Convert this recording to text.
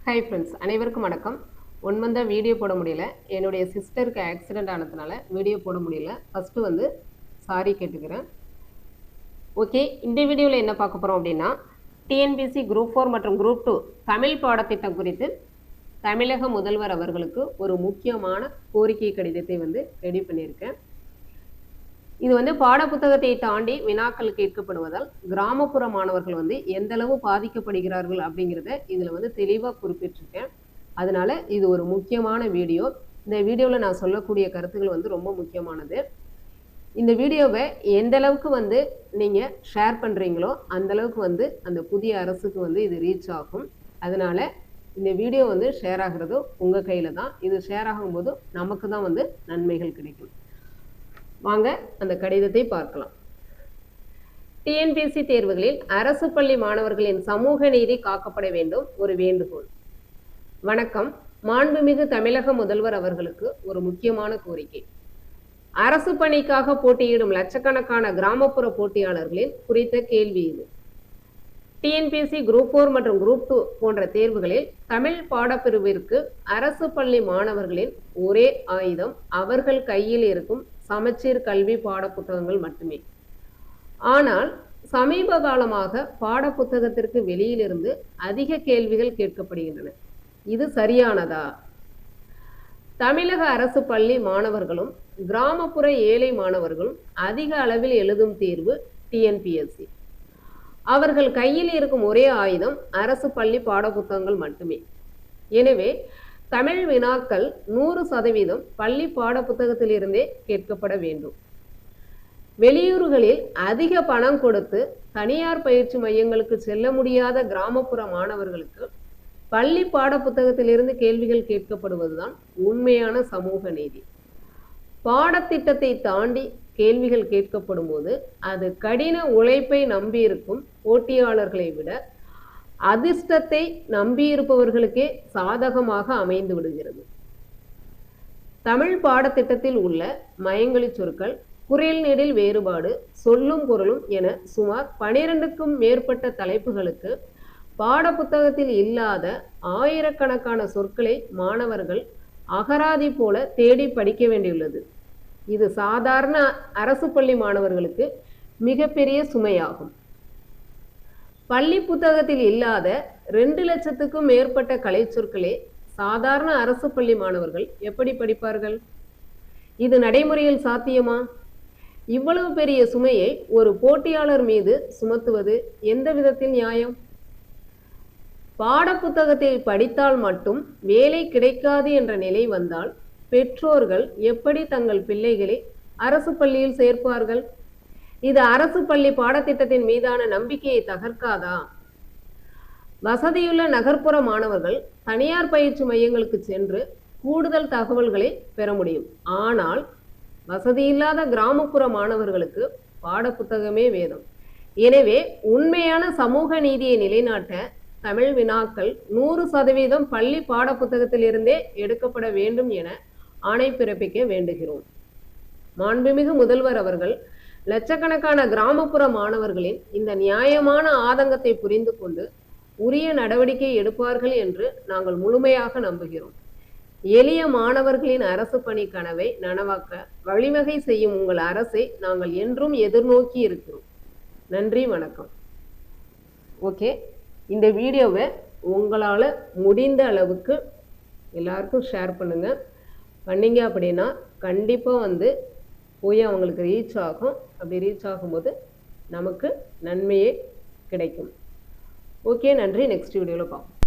Hi friends, அனைவருக்கும் வணக்கம். 1 மந்தாக video போட முடியல. என்னுடைய சிஸ்டருக்கு ஆக்சிடெண்ட் ஆனதுனால வீடியோ போட முடியல. ஃபஸ்ட்டு வந்து சாரி கேட்டுக்கிறேன். ஓகே, இந்த வீடியோவில் என்ன பார்க்க போகிறோம் அப்படின்னா, டிஎன்பிஎஸ்சி குரூப் 4 மற்றும் குரூப் 2 தமிழ் பாடத்திட்டம் குறித்து தமிழக முதல்வர் அவர்களுக்கு ஒரு முக்கியமான கோரிக்கை கடிதத்தை வந்து ரெடி பண்ணியிருக்கேன். இது வந்து பாடப்புத்தகத்தை தாண்டி வினாக்கள் கேட்கப்படுவதால் கிராமப்புற மாணவர்கள் வந்து எந்த அளவு பாதிக்கப்படுகிறார்கள் அப்படிங்கிறத இதில் வந்து தெளிவாக குறிப்பிட்டிருக்கேன். அதனால இது ஒரு முக்கியமான வீடியோ. இந்த வீடியோவில் நான் சொல்லக்கூடிய கருத்துக்கள் வந்து ரொம்ப முக்கியமானது. இந்த வீடியோவை எந்த அளவுக்கு வந்து நீங்கள் ஷேர் பண்ணுறீங்களோ அந்த அளவுக்கு வந்து அந்த புதிய அரசுக்கு வந்து இது ரீச் ஆகும். அதனால இந்த வீடியோ வந்து ஷேர் ஆகிறது உங்கள் கையில் தான். இது ஷேர் ஆகும்போது நமக்கு தான் வந்து நன்மைகள் கிடைக்கும். வாங்க அந்த கடிதத்தை பார்க்கலாம். டிஎன்பிஎஸ்சி தேர்வுகளில் அரசு பள்ளி மாணவர்களின் சமூக நீதி காக்கப்பட வேண்டும், ஒரு வேண்டுகோள். வணக்கம். மாண்புமிகு தமிழக முதல்வர் அவர்களுக்கு ஒரு முக்கியமான கோரிக்கை. அரசு பணிக்காக போட்டியிடும் லட்சக்கணக்கான கிராமப்புற போட்டியாளர்களின் குறித்த கேள்வி இது. டிஎன்பிஎஸ்சி குரூப் 4 மற்றும் குரூப் 2 போன்ற தேர்வுகளில் தமிழ் பாடப்பிரிவிற்கு அரசு பள்ளி மாணவர்களின் ஒரே ஆயுதம் அவர்கள் கையில் இருக்கும் சமச்சீர் கல்வி பாடப்புத்தகங்கள் மட்டுமே. ஆனால் சமீப காலமாக பாடப்புத்தகத்திற்கு வெளியிலிருந்து அதிக கேள்விகள் கேட்கப்படுகின்றன. இது சரியானதா? தமிழக அரசு பள்ளி மாணவர்களும் கிராமப்புற ஏழை மாணவர்களும் அதிக அளவில் எழுதும் தேர்வு டிஎன்பிஎஸ்சி. அவர்கள் கையில் இருக்கும் ஒரே ஆயுதம் அரசு பள்ளி பாடப்புத்தகங்கள் மட்டுமே. எனவே தமிழ் வினாக்கள் 100% பள்ளி பாடப்புத்தகத்திலிருந்தே கேட்கப்பட வேண்டும். வெளியூர்களில் அதிக பணம் கொடுத்து தனியார் பயிற்சி மையங்களுக்கு செல்ல முடியாத கிராமப்புற மாணவர்களுக்கு பள்ளி பாடப்புத்தகத்திலிருந்து கேள்விகள் கேட்கப்படுவதுதான் உண்மையான சமூக நீதி. பாடத்திட்டத்தை தாண்டி கேள்விகள் கேட்கப்படும் போது அது கடின உழைப்பை நம்பியிருக்கும் போட்டியாளர்களை விட அதிர்ஷ்டத்தை நம்பியிருப்பவர்களுக்கே சாதகமாக அமைந்து விடுகிறது. தமிழ் பாடத்திட்டத்தில் உள்ள மயங்கலி சொற்கள், குரில் நெடில் வேறுபாடு, சொல்லும் பொருளும் என சுமார் 12க்கும் மேற்பட்ட தலைப்புகளுக்கு பாடப்புத்தகத்தில் இல்லாத ஆயிரக்கணக்கான சொற்களை மாணவர்கள் அகராதி போல தேடி படிக்க வேண்டியுள்ளது. இது சாதாரண அரசு பள்ளி மாணவர்களுக்கு மிகப்பெரிய சுமையாகும். பள்ளி புத்தகத்தில் இல்லாத 2 லட்சத்துக்கும் மேற்பட்ட கலை சொற்களே சாதாரண அரசு பள்ளி மாணவர்கள் எப்படி படிப்பார்கள்? இது நடைமுறையில் சாத்தியமா? இவ்வளவு பெரிய சுமையை ஒரு போட்டியாளர் மீது சுமத்துவது எந்த விதத்தில் நியாயம்? பாடப்புத்தகத்தை படித்தால் மட்டும் வேலை கிடைக்காது என்ற நிலை வந்தால் பெற்றோர்கள் எப்படி தங்கள் பிள்ளைகளை அரசு பள்ளியில் சேர்ப்பார்கள்? இது அரசு பள்ளி பாடத்திட்டத்தின் மீதான நம்பிக்கையை தகர்க்காதா? வசதியுள்ள நகர்ப்புற மாணவர்கள் தனியார் பயிற்சி மையங்களுக்கு சென்று கூடுதல் தகவல்களை பெற முடியும். ஆனால் வசதியில்லாத கிராமப்புற மாணவர்களுக்கு பாடப்புத்தகமே வேதம். எனவே உண்மையான சமூக நீதியை நிலைநாட்ட தமிழ் வினாக்கள் 100% பள்ளி பாடப்புத்தகத்திலிருந்தே எடுக்கப்பட வேண்டும் என ஆணை பிறப்பிக்க வேண்டுகிறோம். மாண்புமிகு முதல்வர் அவர்கள் லட்சக்கணக்கான கிராமப்புற மாணவர்களின் இந்த நியாயமான ஆதங்கத்தை புரிந்து கொண்டு உரிய நடவடிக்கை எடுப்பார்கள் என்று நாங்கள் முழுமையாக நம்புகிறோம். எளிய மாணவர்களின் அரசு பணி கனவை நனவாக்க வழிவகை செய்யும் உங்கள் அரசை நாங்கள் என்றும் எதிர்நோக்கி இருக்கிறோம். நன்றி, வணக்கம். ஓகே, இந்த வீடியோவை உங்களால் முடிந்த அளவுக்கு எல்லாருக்கும் ஷேர் பண்ணுங்கள். பண்ணிங்க அப்படின்னா கண்டிப்பாக வந்து போய் அவங்களுக்கு ரீச் ஆகும். அப்படி ரீச் ஆகும்போது நமக்கு நன்மையே கிடைக்கும். ஓகே, நன்றி. நெக்ஸ்ட் வீடியோவில் பார்ப்போம்.